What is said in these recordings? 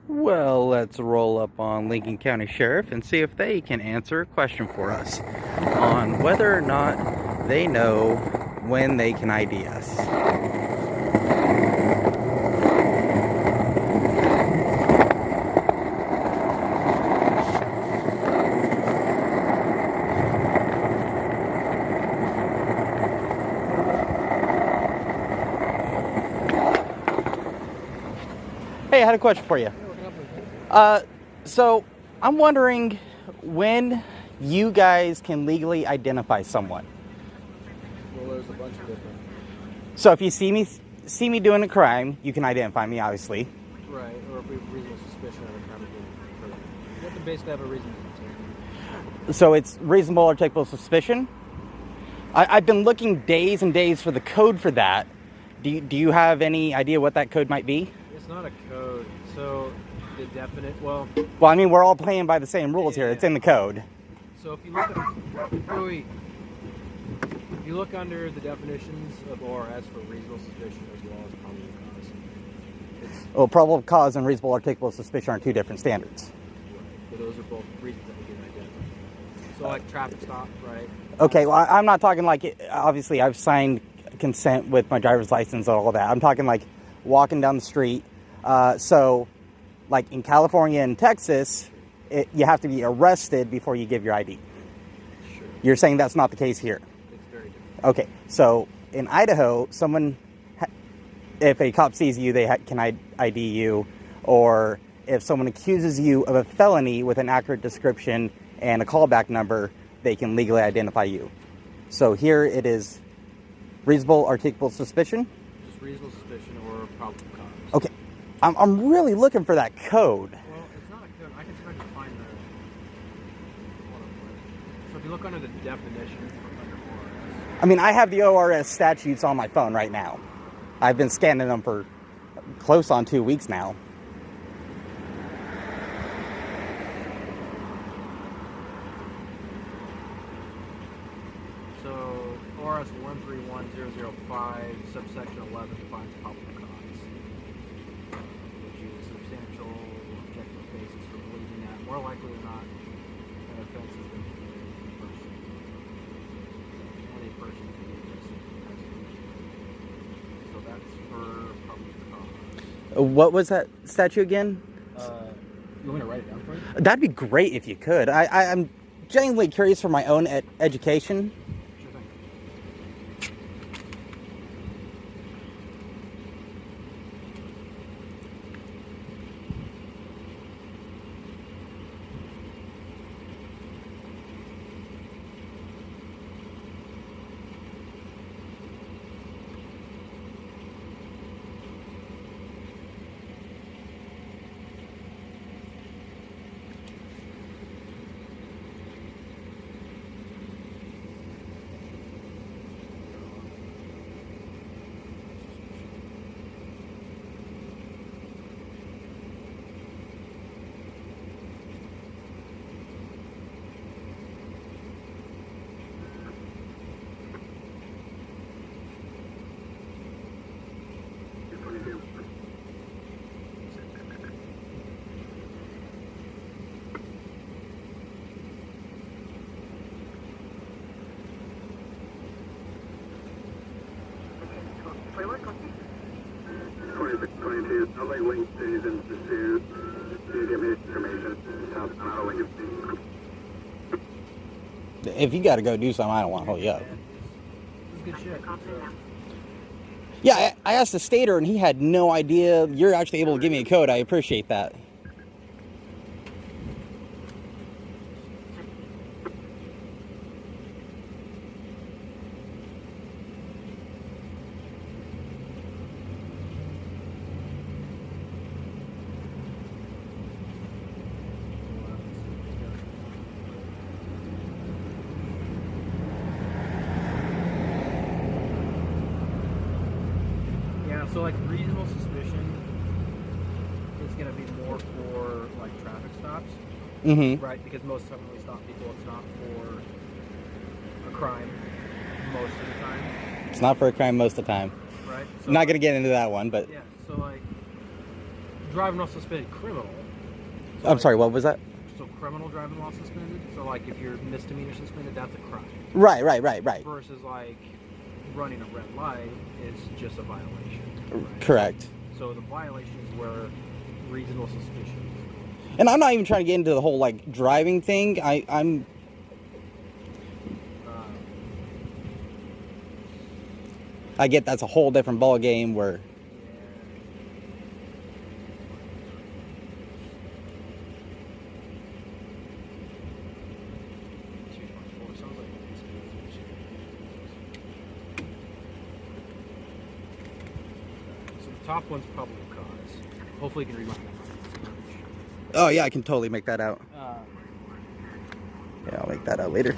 Well, let's roll up on Lincoln County Sheriff and see if they can answer a question for us on whether or not they know when they can ID us. Hey, I had a question for you. So I'm wondering when you guys can legally identify someone. Well, there's a bunch of different. So if you see me doing a crime, you can identify me, obviously. Right, or if we have reasonable suspicion of a crime being occurred. You have to basically have a reason to. So it's reasonable or articulable suspicion. I've been looking days and days for the code for that. Do you have any idea what that code might be? It's not a code, so the definite. Well, I mean, we're all playing by the same rules here. It's in the code. So if you look at, if you look under the definitions of ORS for reasonable suspicion as well as probable cause. Well, probable cause and reasonable articulable suspicion are two different standards. Right, but those are both reasons that we can identify. So like traffic stop, right? Okay, well, I'm not talking like, obviously I've signed consent with my driver's license and all that. I'm talking like walking down the street. So like in California and Texas, you have to be arrested before you give your ID. Sure. You're saying that's not the case here? It's very different. Okay, so in Idaho, if a cop sees you, they can ID you, or if someone accuses you of a felony with an accurate description and a callback number, they can legally identify you. So here it is reasonable articulable suspicion? Just reasonable suspicion or probable cause. Okay, I'm really looking for that code. Well, it's not a code. I can see if I can find the. So if you look under the definitions under ORS. I mean, I have the ORS statutes on my phone right now. I've been scanning them for close on 2 weeks now. So ORS 131005 subsection 11 defines probable cause, which is substantial objective basis for believing that more likely than not an offense has been committed in person. Any person can be arrested in custody. So that's for probable cause. What was that statute again? You want me to write it down for you? That'd be great if you could. I'm genuinely curious for my own education. Sure thing. If you got to go do something, I don't want to hold you up. This is good shit. Yeah, I asked the stater and he had no idea. You're actually able to give me a code. I appreciate that. So like reasonable suspicion is going to be more for like traffic stops, right? Because most of the time when we stop people, it's not for a crime most of the time. It's not for a crime most of the time. Right? So I'm not going to get into that one, but... Yeah, so like driving while suspended criminal. So I'm sorry, what was that? So criminal driving while suspended. So like if you're misdemeanor suspended, that's a crime. Right. Versus like running a red light is just a violation. Right? Correct. So the violation is where reasonable suspicion. And I'm not even trying to get into the whole like driving thing. I'm I get that's a whole different ball game where. So the top one's probable cause. Hopefully you can read my mind. Oh yeah, I can totally make that out. Yeah, I'll make that out later.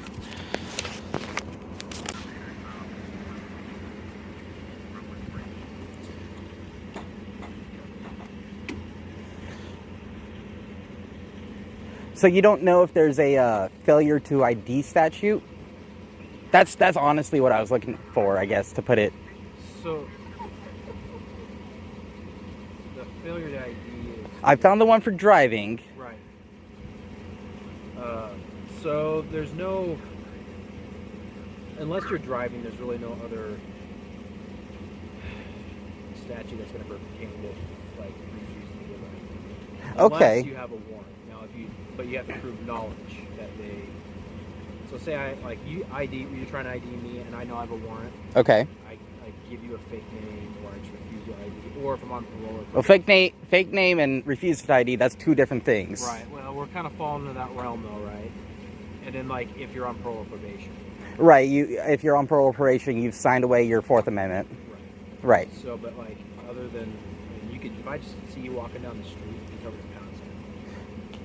So you don't know if there's a failure to ID statute? That's honestly what I was looking for, I guess, to put it. So the failure to ID is... I found the one for driving. Right. So there's no... Unless you're driving, there's really no other statute that's going to pertain to, like, refusing to give ID. Okay. Unless you have a warrant. Now, but you have to prove knowledge that they... So say you're trying to ID me and I know I have a warrant. Okay. I give you a fake name or I just refuse your ID. Or if I'm on parole. Well, fake name and refuse to ID, that's two different things. Right. Well, we're kind of falling into that realm though, right? And then like if you're on parole or probation. Right. If you're on parole or probation, you've signed away your Fourth Amendment. Right. Right. So, but like other than, I mean, you could, if I just see you walking down the street, you cover the pound.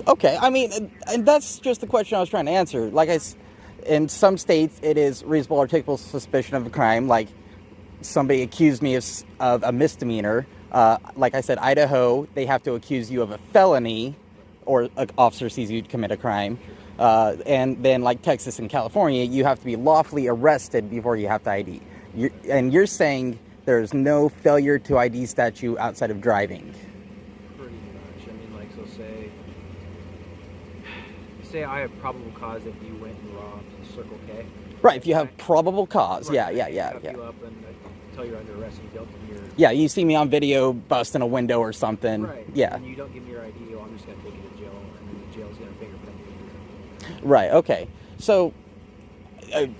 Okay. I mean, and that's just the question I was trying to answer. In some states, it is reasonable articulable suspicion of a crime. Like somebody accused me of a misdemeanor. Like I said, Idaho, they have to accuse you of a felony, or an officer sees you commit a crime. And then like Texas and California, you have to be lawfully arrested before you have to ID. You're saying there's no failure to ID statute outside of driving. Pretty much. I mean, like, so say I have probable cause that you went and robbed Circle K. Right, if you have probable cause. Right. Yeah. You up and tell you're under arrest and guilt and you're... Yeah, you see me on video busting a window or something. Right. Yeah. And you don't give me your ID, well, I'm just going to take you to jail, and then the jail's going to fingerprint you. Right, okay. So,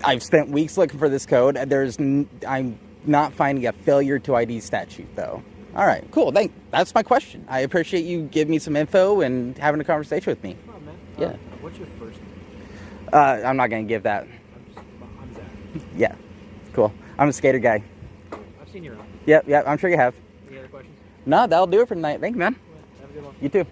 I've spent weeks looking for this code. I'm not finding a failure to ID statute, though. All right, cool. That's my question. I appreciate you giving me some info and having a conversation with me. Oh, man. Yeah. What's your first name? I'm not going to give that. I'm Zach. Yeah, cool. I'm a skater guy. I've seen you around. Yep, I'm sure you have. Any other questions? No, that'll do it for tonight. Thank you, man. Have a good one. You too.